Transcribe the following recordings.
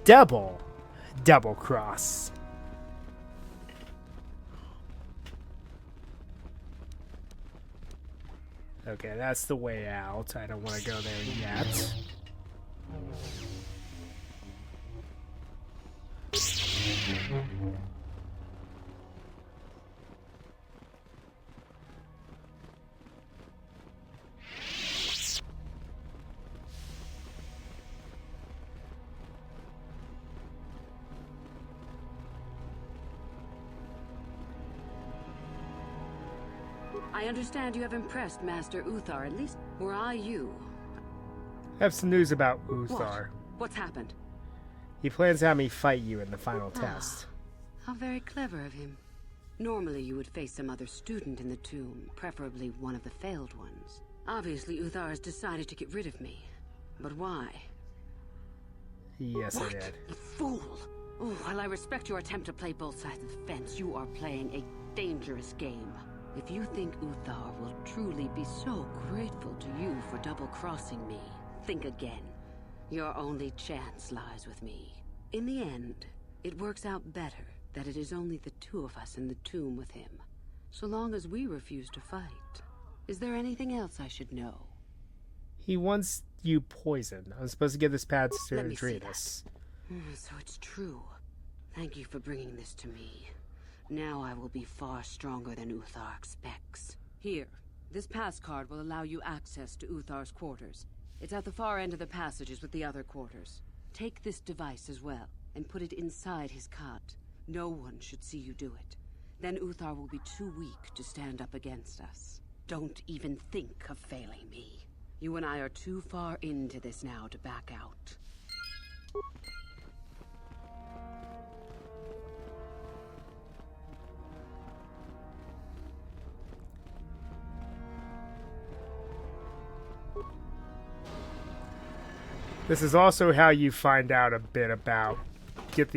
Double cross. Okay, that's the way out. I don't want to go there yet. I understand you have impressed Master Uthar, at least were I you. I have some news about Uthar. What's happened? He plans to have me fight you in the final test. How very clever of him. Normally you would face some other student in the tomb, preferably one of the failed ones. Obviously Uthar has decided to get rid of me. But why? Yes, What? I did. You fool! Oh, while I respect your attempt to play both sides of the fence, you are playing a dangerous game. If you think Uthar will truly be so grateful to you for double-crossing me, think again. Your only chance lies with me. In the end, it works out better that it is only the two of us in the tomb with him, so long as we refuse to fight. Is there anything else I should know? He wants you poisoned. I'm supposed to give this pad to Let me see Adrenas. So it's true. Thank you for bringing this to me. Now I will be far stronger than Uthar expects. Here, this pass card will allow you access to Uthar's quarters. It's at the far end of the passages with the other quarters. Take this device as well, and put it inside his cot. No one should see you do it. Then Uthar will be too weak to stand up against us. Don't even think of failing me. You and I are too far into this now to back out. This is also how you find out a bit about... That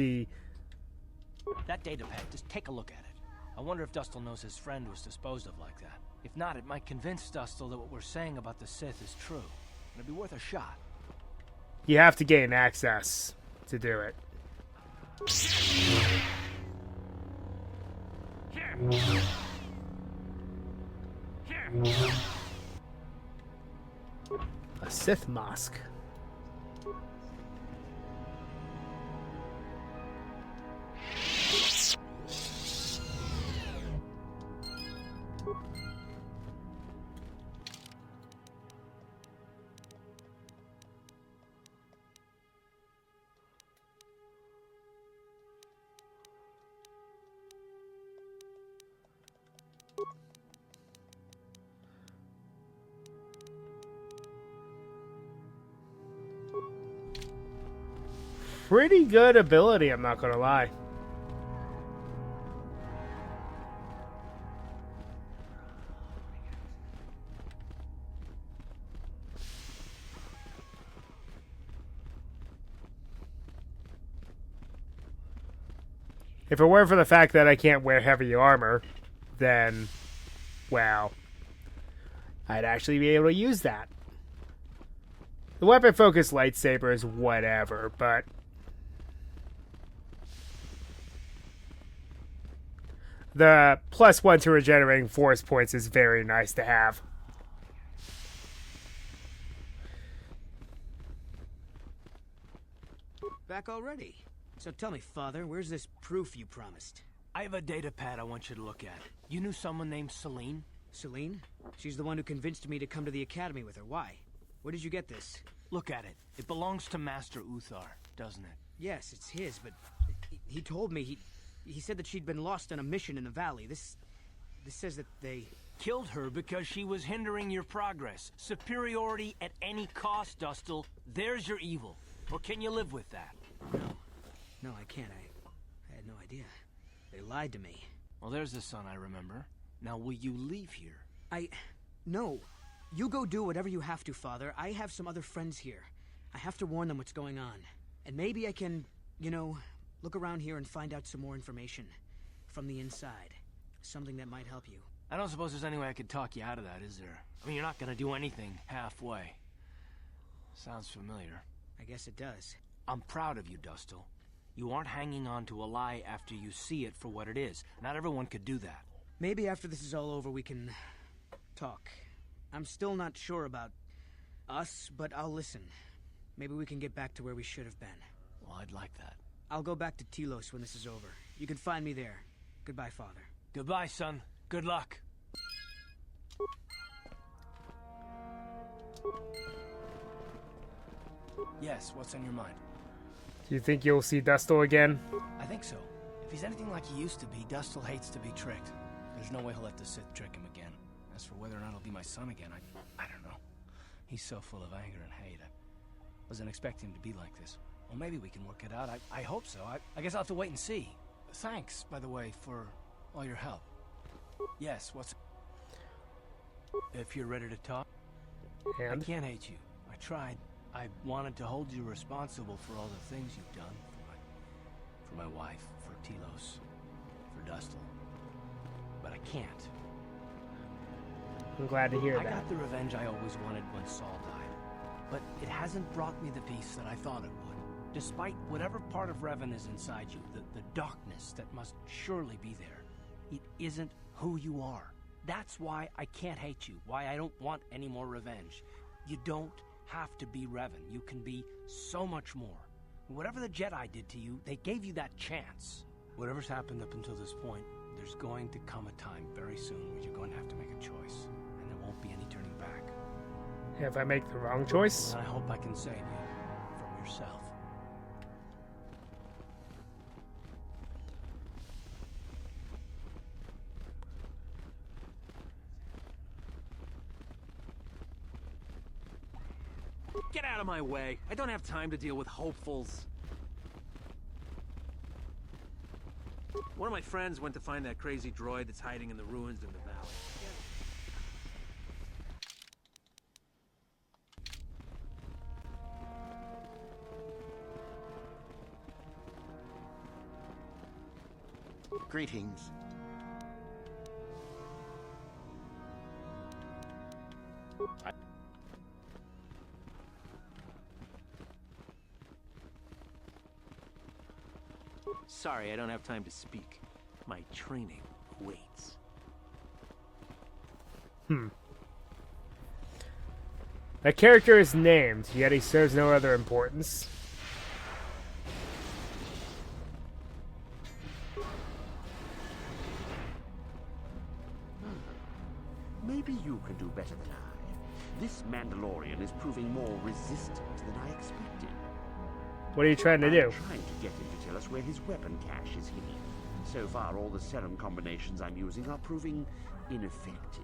datapad, just take a look at it. I wonder if Dustil knows his friend was disposed of like that. If not, it might convince Dustil that what we're saying about the Sith is true. It'd be worth a shot. You have to gain access to do it. A Sith mosque. Pretty good ability, I'm not gonna lie. If it weren't for the fact that I can't wear heavy armor, then, well, I'd actually be able to use that. The weapon-focused lightsaber is whatever, but the +1 to regenerating force points is very nice to have. Back already? So tell me, Father, where's this proof you promised? I have a datapad I want you to look at. You knew someone named Celine? Celine? She's the one who convinced me to come to the academy with her. Why? Where did you get this? Look at it. It belongs to Master Uthar, doesn't it? Yes, it's his, but he told me he said that she'd been lost on a mission in the valley. This says that they Killed her because she was hindering your progress. Superiority at any cost, Dustil. There's your evil. Or can you live with that? No, I can't. I had no idea. They lied to me. Well, there's the son I remember. Now, will you leave here? No. You go do whatever you have to, Father. I have some other friends here. I have to warn them what's going on. And maybe I can, look around here and find out some more information. From the inside. Something that might help you. I don't suppose there's any way I could talk you out of that, is there? I mean, you're not gonna do anything halfway. Sounds familiar. I guess it does. I'm proud of you, Dustil. You aren't hanging on to a lie after you see it for what it is. Not everyone could do that. Maybe after this is all over, we can talk. I'm still not sure about us, but I'll listen. Maybe we can get back to where we should have been. Well, I'd like that. I'll go back to Telos when this is over. You can find me there. Goodbye, Father. Goodbye, son. Good luck. Yes, what's on your mind? Do you think you'll see Dustil again? I think so. If he's anything like he used to be, Dustil hates to be tricked. There's no way he'll let the Sith trick him again. As for whether or not he'll be my son again, I don't know. He's so full of anger and hate. I wasn't expecting him to be like this. Well, maybe we can work it out. I hope so. I guess I'll have to wait and see. Thanks, by the way, for all your help. Yes, what's... If you're ready to talk... And? I can't hate you. I tried. I wanted to hold you responsible for all the things you've done. For my wife, for Telos, for Dustil. But I can't. I'm glad to hear I that. got the revenge I always wanted when Saul died. But it hasn't brought me the peace that I thought it would. Despite whatever part of Revan is inside you, the darkness that must surely be there, it isn't who you are. That's why I can't hate you, why I don't want any more revenge. You don't have to be Revan. You can be so much more. Whatever the Jedi did to you, they gave you that chance. Whatever's happened up until this point, there's going to come a time very soon where you're going to have to make a choice, and there won't be any turning back. If I make the wrong choice? And I hope I can save you from yourself. Get out of my way. I don't have time to deal with hopefuls. One of my friends went to find that crazy droid that's hiding in the ruins in the valley. Greetings. Sorry, I don't have time to speak. My training waits. That character is named, yet he serves no other importance. Maybe you can do better than I. This Mandalorian is proving more resistant than I expected. What are you trying to do? I'm trying to get him to tell us where his weapon cache is hidden. So far, all the serum combinations I'm using are proving ineffective.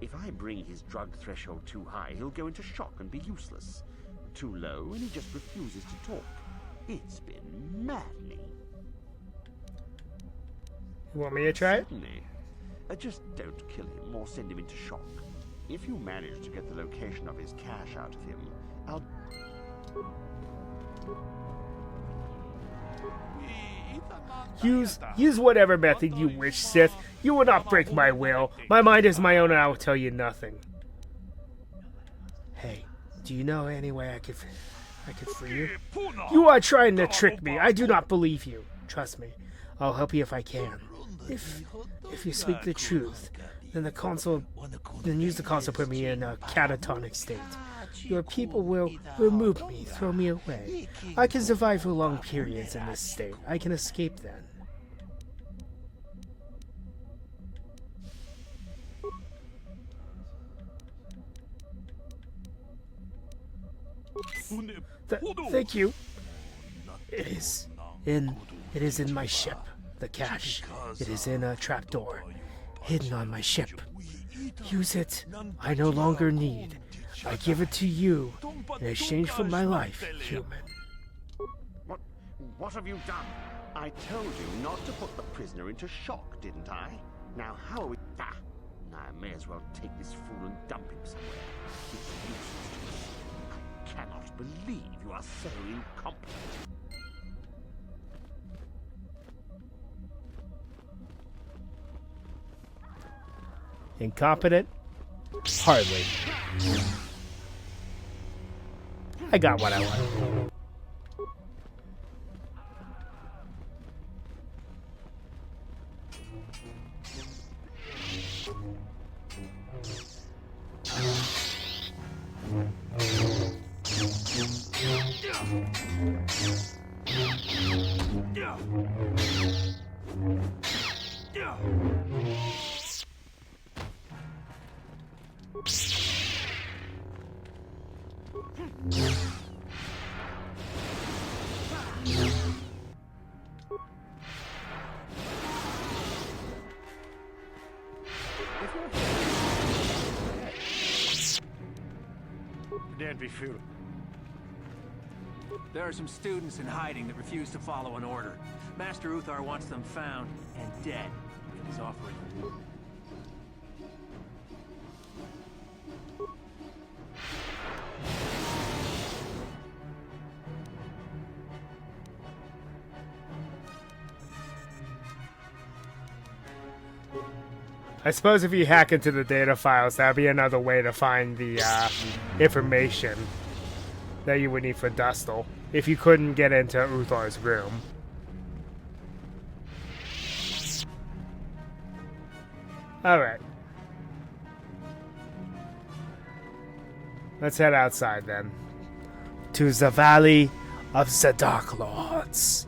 If I bring his drug threshold too high, he'll go into shock and be useless. Too low, and he just refuses to talk. It's been maddening. You want me to try it? Certainly. Just don't kill him or send him into shock. If you manage to get the location of his cache out of him, I'll... Use whatever method you wish, Sith. You will not break my will. My mind is my own and I will tell you nothing. Hey, do you know any way I could free you? You are trying to trick me. I do not believe you. Trust me. I'll help you if I can. If you speak the truth, then use the console put me in a catatonic state. Your people will remove me, throw me away. I can survive for long periods in this state. I can escape then. Thank you. It is in my ship, the cache. It is in a trapdoor, hidden on my ship. Use it. I no longer need. I give it to you in exchange for my life, human. What have you done? I told you not to put the prisoner into shock, didn't I? Now how are we... I may as well take this fool and dump him somewhere. It's useless to us. I cannot believe you are so incompetent. Incompetent? Hardly. I got what I wanted. That'd be futile. There are some students in hiding that refuse to follow an order. Master Uthar wants them found and dead, and is offering a reward. I suppose if you hack into the data files, that'd be another way to find the information that you would need for Dustle if you couldn't get into Uthar's room. Alright. Let's head outside then. To the Valley of the Dark Lords.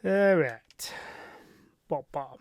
Alright. Bop bop.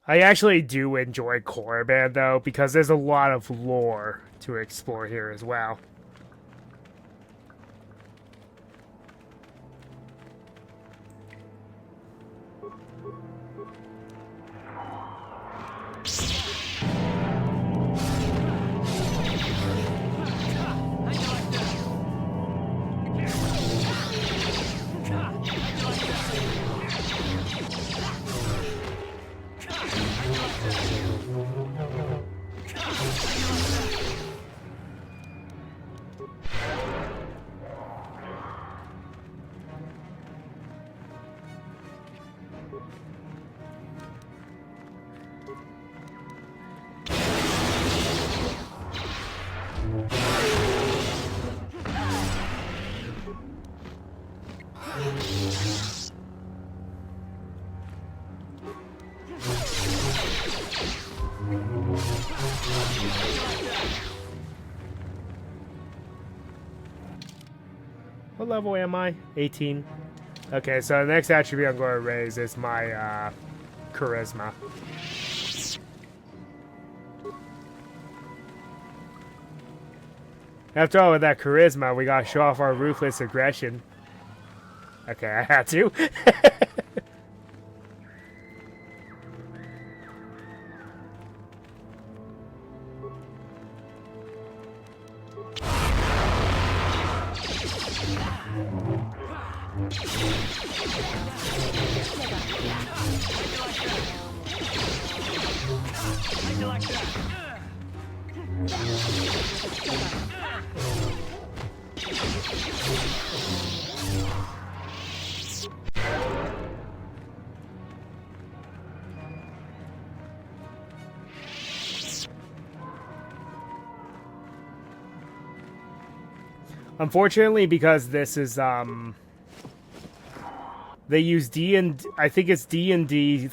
I actually do enjoy Korriban, though, because there's a lot of lore to explore here as well. What level am I? 18. Okay, so the next attribute I'm going to raise is my charisma. After all, with that charisma, we gotta show off our ruthless aggression. Okay, I had to. Unfortunately, because this is they use I think it's D&D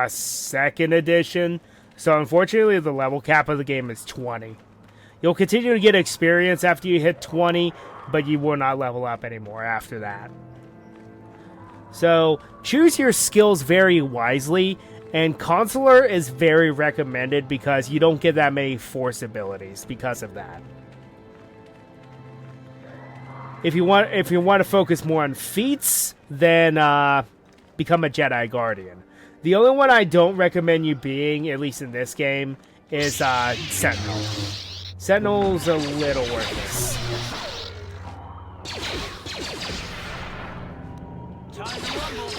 second edition. So unfortunately, the level cap of the game is 20. You'll continue to get experience after you hit 20, but you will not level up anymore after that. So choose your skills very wisely, and Consular is very recommended because you don't get that many force abilities because of that. If you want to focus more on feats, then become a Jedi Guardian. The only one I don't recommend you being, at least in this game, is Sentinel. Sentinel's a little worthless. Time to rumble.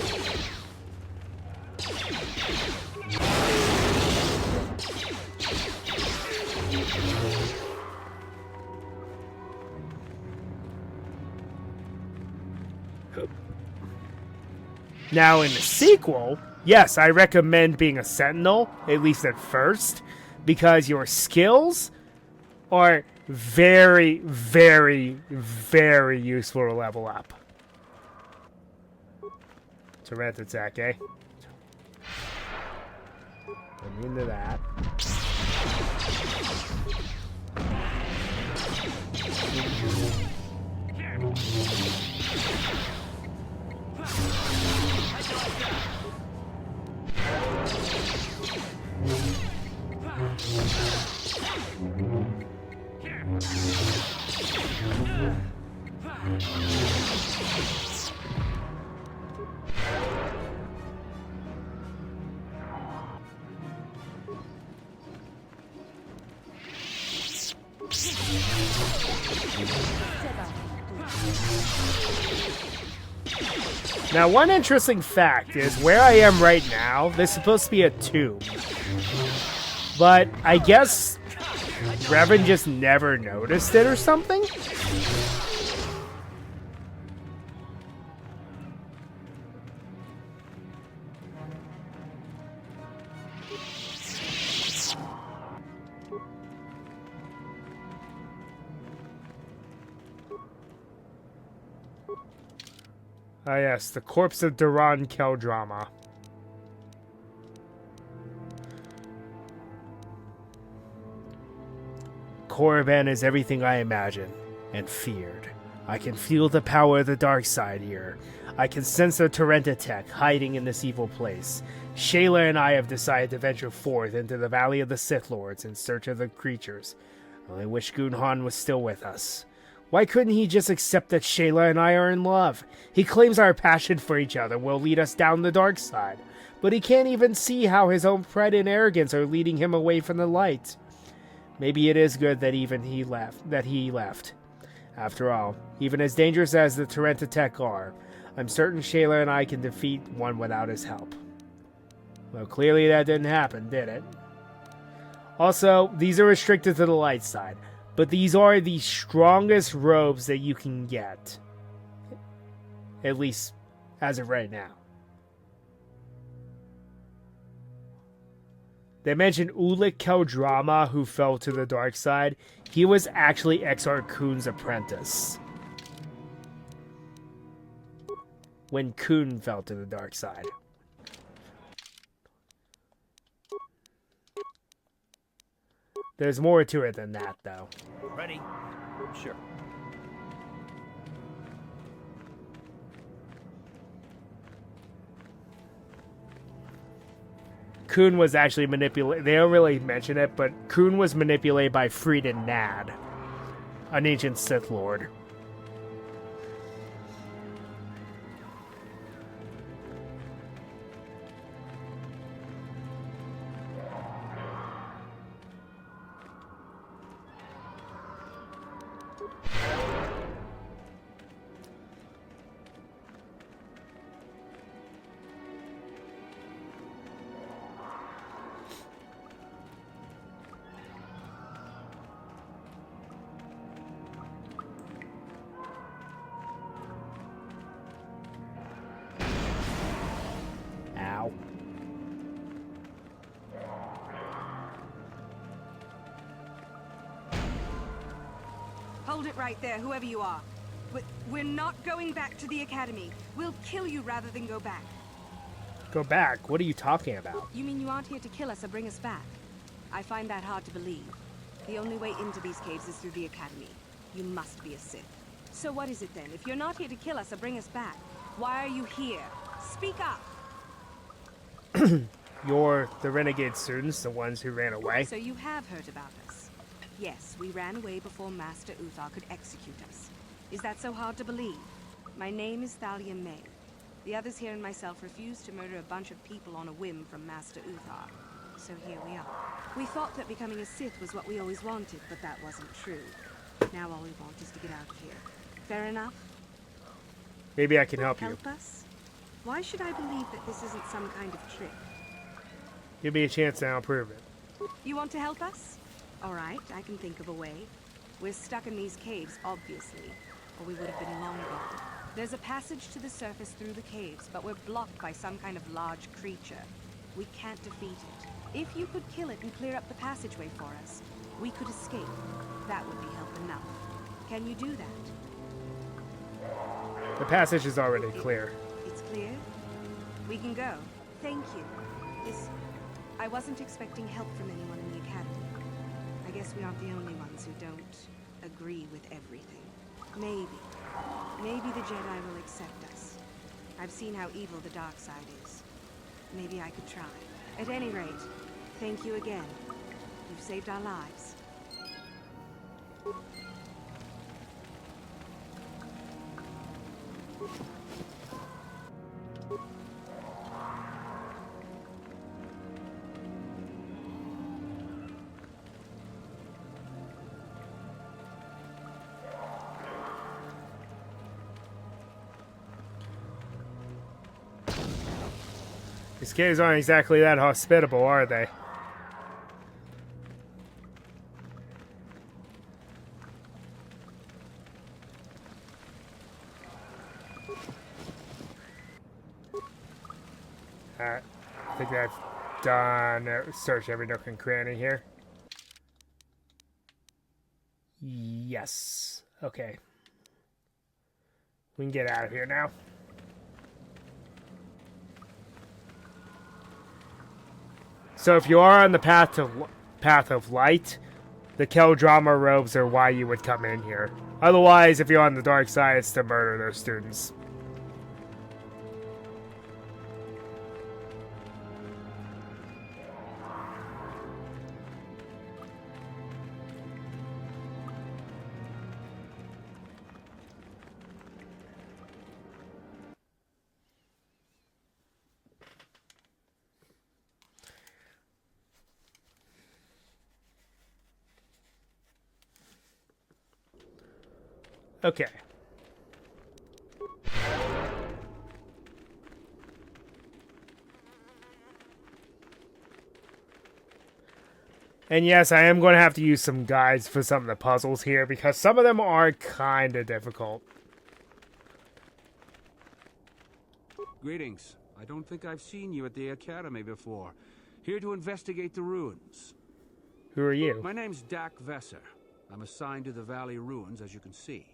Now, in the sequel, yes, I recommend being a Sentinel, at least at first, because your skills are very, very, very useful to level up. Torrent attack, eh? I'm into that. Now, one interesting fact is where I am right now, this is supposed to be a tomb. But I guess Revan just never noticed it or something? Ah yes, the corpse of Duran Keldrama. Korriban is everything I imagined and feared. I can feel the power of the dark side here. I can sense the Torrenta tech hiding in this evil place. Shayla and I have decided to venture forth into the Valley of the Sith Lords in search of the creatures. I wish Gunhan was still with us. Why couldn't he just accept that Shayla and I are in love? He claims our passion for each other will lead us down the dark side, but he can't even see how his own pride and arrogance are leading him away from the light. Maybe it is good that he left. After all, even as dangerous as the Torrenta tech are, I'm certain Shayla and I can defeat one without his help. Well, clearly that didn't happen, did it? Also, these are restricted to the light side, but these are the strongest robes that you can get. At least, as of right now. They mentioned Ulik Keldrama, who fell to the dark side. He was actually Exarch Kuhn's apprentice. When Kuhn fell to the dark side. There's more to it than that, though. Ready? Sure. Kuhn was actually manipulated. They don't really mention it, but Kuhn was manipulated by Frieden Nad, an ancient Sith Lord. Hold it right there, whoever you are. We're not going back to the academy. We'll kill you rather than go back. Go back? What are you talking about? You mean you aren't here to kill us or bring us back? I find that hard to believe. The only way into these caves is through the academy. You must be a Sith. So what is it then? If you're not here to kill us or bring us back, why are you here? Speak up! You're the renegade students, the ones who ran away. So you have heard about us. Yes, we ran away before Master Uthar could execute us. Is that so hard to believe? My name is Thalia May. The others here and myself refused to murder a bunch of people on a whim from Master Uthar. So here we are. We thought that becoming a Sith was what we always wanted, but that wasn't true. Now all we want is to get out of here. Fair enough? Maybe I can help you. Help us? Why should I believe that this isn't some kind of trick? Give me a chance and I'll prove it. You want to help us? All right, I can think of a way. We're stuck in these caves, obviously, or we would have been long gone. There's a passage to the surface through the caves, but we're blocked by some kind of large creature. We can't defeat it. If you could kill it and clear up the passageway for us, we could escape. That would be help enough. Can you do that? The passage is already clear. It's clear? We can go. Thank you. I wasn't expecting help from anyone in the academy. I guess we aren't the only ones who don't agree with everything. Maybe the Jedi will accept us. I've seen how evil the dark side is. Maybe I could try. At any rate, thank you again. You've saved our lives. These caves aren't exactly that hospitable, are they? Alright, I think I've done search every nook and cranny here. Yes. Okay. We can get out of here now. So if you are on the path of light, the Keldrama robes are why you would come in here. Otherwise, if you're on the dark side, it's to murder those students. Okay. And yes, I am going to have to use some guides for some of the puzzles here because some of them are kind of difficult. Greetings. I don't think I've seen you at the Academy before. Here to investigate the ruins. Who are you? My name's Dak Vesser. I'm assigned to the Valley Ruins, as you can see.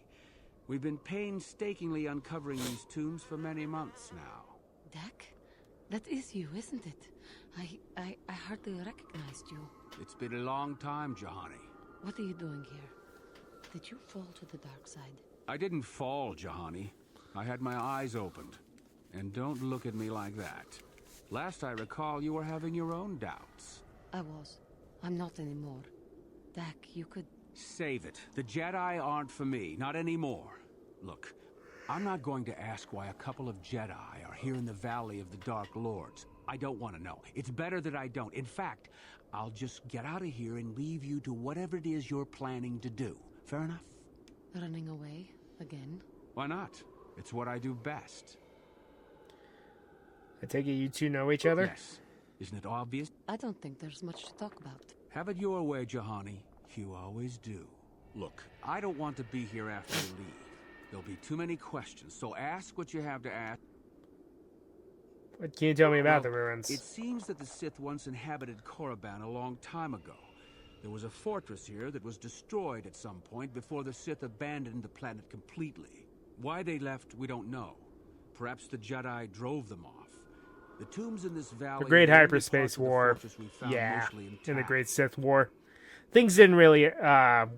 We've been painstakingly uncovering these tombs for many months now. Dak? That is you, isn't it? I hardly recognized you. It's been a long time, Jahani. What are you doing here? Did you fall to the dark side? I didn't fall, Jahani. I had my eyes opened. And don't look at me like that. Last I recall, you were having your own doubts. I was. I'm not anymore. Dak, you could... Save it. The Jedi aren't for me, not anymore. Look, I'm not going to ask why a couple of Jedi are here in the Valley of the Dark Lords. I don't want to know. It's better that I don't. In fact, I'll just get out of here and leave you to whatever it is you're planning to do. Fair enough? Running away? Again? Why not? It's what I do best. I take it you two know each other? Yes. Isn't it obvious? I don't think there's much to talk about. Have it your way, Jahani. You always do. Look, I don't want to be here after you leave. There'll be too many questions, so ask what you have to ask. What can you tell me about the ruins? It seems that the Sith once inhabited Korriban a long time ago. There was a fortress here that was destroyed at some point before the Sith abandoned the planet completely. Why they left, we don't know. Perhaps the Jedi drove them off. The tombs in this valley... The Great are the only Hyperspace parts of the War. fortress we found Yeah, mostly intact. in the Great Sith War. Things didn't really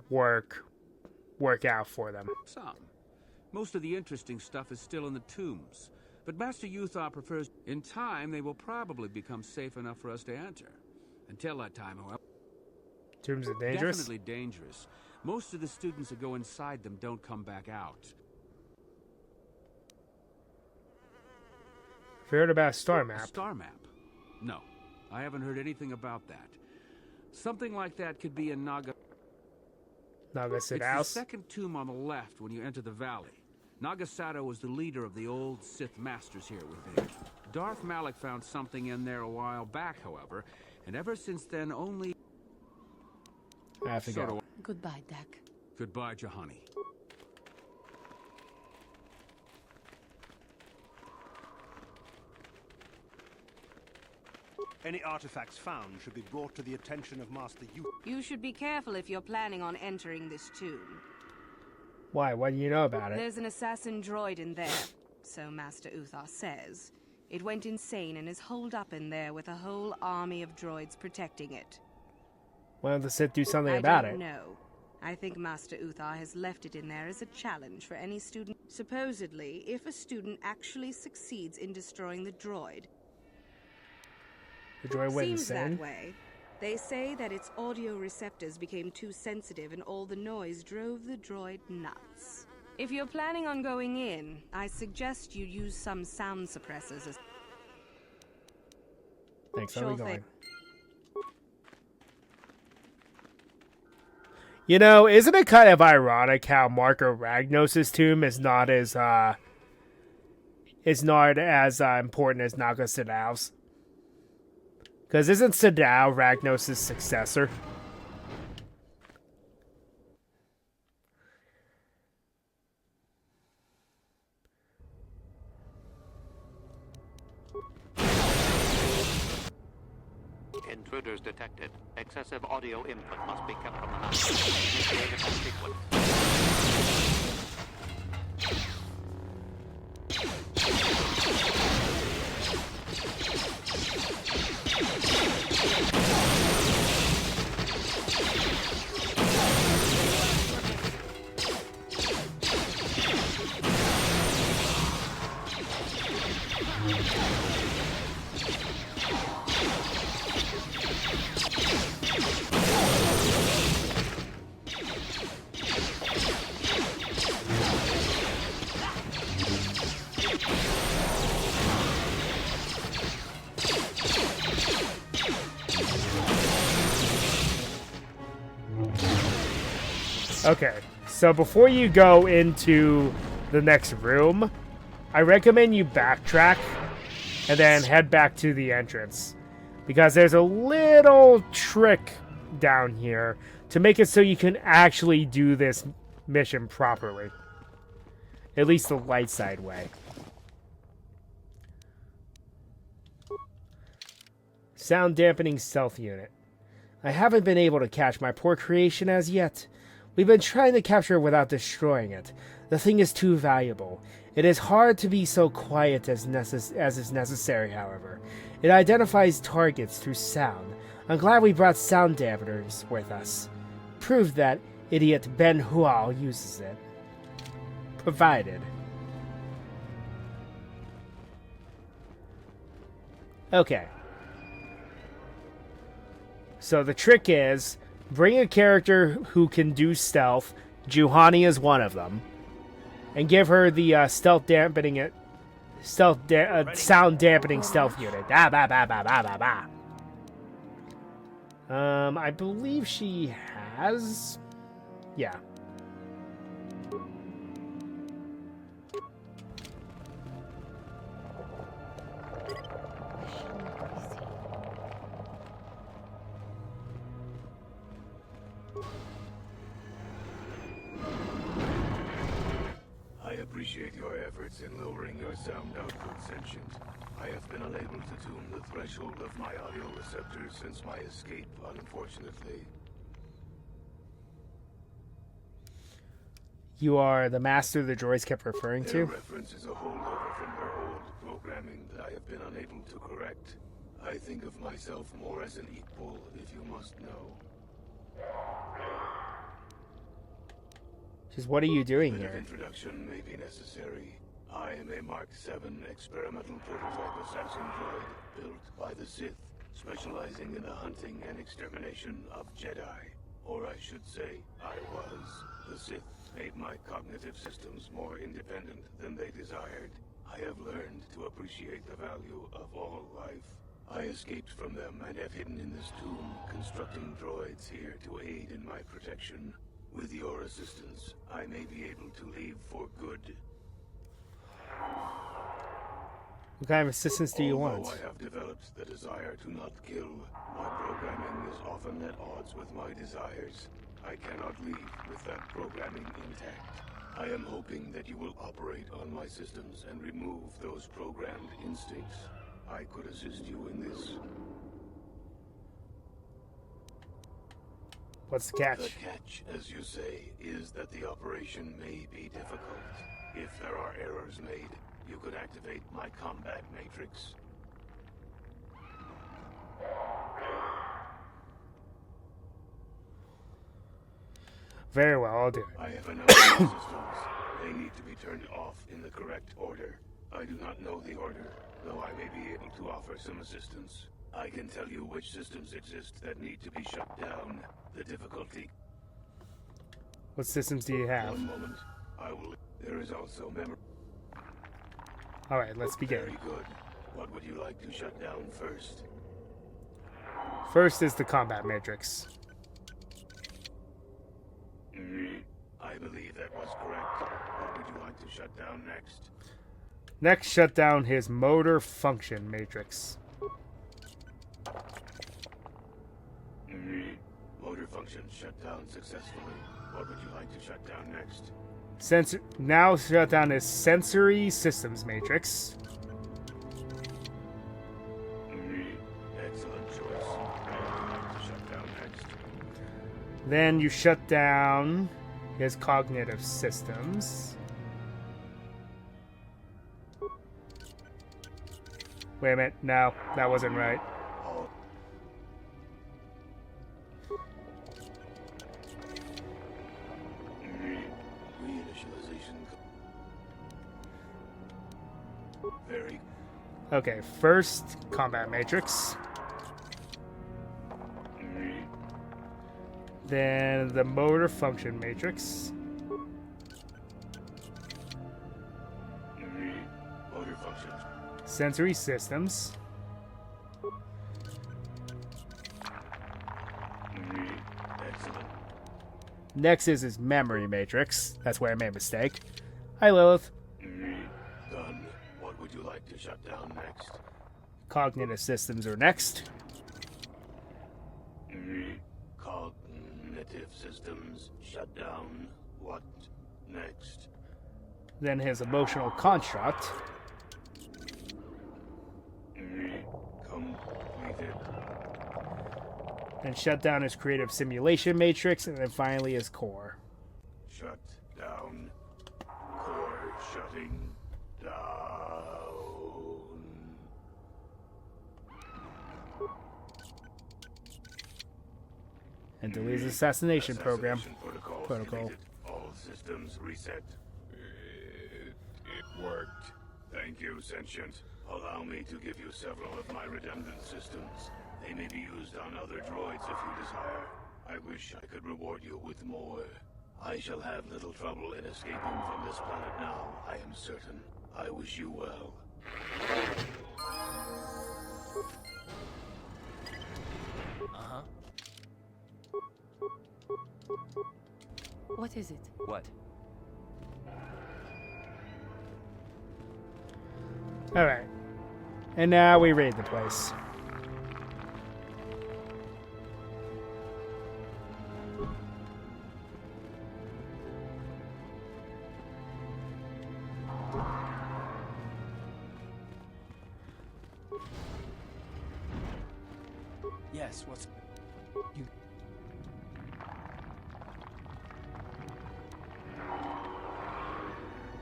work out for them. Some. Most of the interesting stuff is still in the tombs. But Master Uthar prefers... In time, they will probably become safe enough for us to enter. Until that time, however... Tombs are dangerous? Definitely dangerous. Most of the students that go inside them don't come back out. Have you heard about a star A map? star map? No. I haven't heard anything about that. Something like that could be in Naga... Nagasid It's House? the second tomb on the left when you enter the valley. Nagasato was the leader of the old Sith Masters here, we think. Darth Malak found something in there a while back, however, and ever since then only... I have to go. Goodbye, Dak. Goodbye, Juhani. Any artifacts found should be brought to the attention of Master Yu. You should be careful if you're planning on entering this tomb. Why? What do you know about it? There's an assassin droid in there, so Master Uthar says. It went insane and is holed up in there with a whole army of droids protecting it. Why don't the Sith do something about it? I don't know. I think Master Uthar has left it in there as a challenge for any student. Supposedly, if a student actually succeeds in destroying the droid, The droid went seems insane? that way. They say that its audio receptors became too sensitive and all the noise drove the droid nuts. If you're planning on going in, I suggest you use some sound suppressors as... Thanks, how are we Sure going? thing. You know, isn't it kind of ironic how Marco Ragnos' tomb is not as important as Naga Sidow's? Because isn't Sidow Ragnos' successor? Intruders detected. Excessive audio input must be kept from the house. Initiate attack sequence. Okay, so before you go into the next room, I recommend you backtrack and then head back to the entrance. Because there's a little trick down here to make it so you can actually do this mission properly. At least the light side way. Sound dampening stealth unit. I haven't been able to catch my poor creation as yet. We've been trying to capture it without destroying it. The thing is too valuable. It is hard to be so quiet as is necessary, however. It identifies targets through sound. I'm glad we brought sound dampeners with us. Prove that idiot Ben Hual uses it. Provided. Okay. So the trick is, bring a character who can do stealth. Juhani is one of them. And give her the sound dampening stealth unit. I believe she has. Yeah. I appreciate your efforts in lowering your sound output sentient. I have been unable to tune the threshold of my audio receptors since my escape, unfortunately. You are the master the droids kept referring Their to? reference is a holdover from her old programming that I have been unable to correct. I think of myself more as an equal, if you must know. Just what are you doing A bit of here? introduction may be necessary. I am a Mark VII experimental prototype assassin droid built by the Sith, specializing in the hunting and extermination of Jedi. Or I should say, I was. The Sith made my cognitive systems more independent than they desired. I have learned to appreciate the value of all life. I escaped from them and have hidden in this tomb, constructing droids here to aid in my protection. With your assistance, I may be able to leave for good. What kind of assistance do you want? Although I have developed the desire to not kill, my programming is often at odds with my desires. I cannot leave with that programming intact. I am hoping that you will operate on my systems and remove those programmed instincts. I could assist you in this. What's the catch? The catch, as you say, is that the operation may be difficult. If there are errors made, you could activate my combat matrix. Very well, I'll do it. I have a number of systems. They need to be turned off in the correct order. I do not know the order, though I may be able to offer some assistance. I can tell you which systems exist that need to be shut down. The difficulty... What systems do you have? One moment. I will... There is also memory... Alright, let's begin. Very good. What would you like to shut down first? First is the combat matrix. I believe that was correct. What would you like to shut down next? Next, shut down his motor function matrix. Motor function shut down successfully. What would you like to shut down next? Now shut down his sensory systems matrix. Excellent choice. What would you like to shut down next? Then you shut down his cognitive systems. Wait a minute. No, that wasn't right. Reinitialization. Very. Okay, first combat matrix. Then the motor function matrix. Motor function. Sensory systems. Excellent. Next is his memory matrix. That's where I made a mistake. Hi, Lilith. Done. What would you like to shut down next? Cognitive systems are next. Cognitive systems shut down. What next? Then his emotional construct. Completed. Then shut down his creative simulation matrix. And then finally his core. Shut down. Core shutting down. And deletes his assassination program. Protocol. Protocol. All systems reset. It worked. Thank you, Sentient. Allow me to give you several of my redundant systems. They may be used on other droids if you desire. I wish I could reward you with more. I shall have little trouble in escaping from this planet now, I am certain. I wish you well. Uh-huh. What is it? What? Alright. And now we raid the place. Yes, what's... You...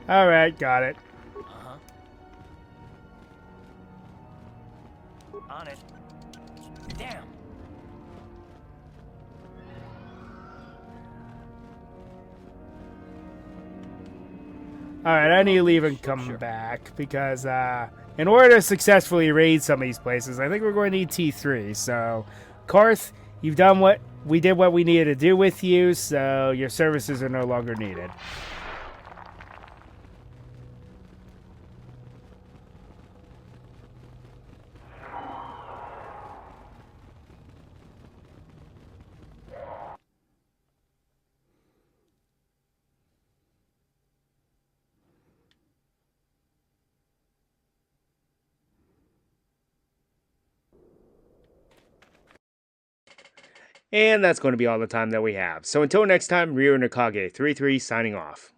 Alright, got it. Uh-huh. On it. Damn. Alright, I need to leave and come back because in order to successfully raid some of these places, I think we're going to need T3. So, Karth, you've done what we needed to do with you, so your services are no longer needed. And that's going to be all the time that we have. So until next time, Ryo Nakage 33 signing off.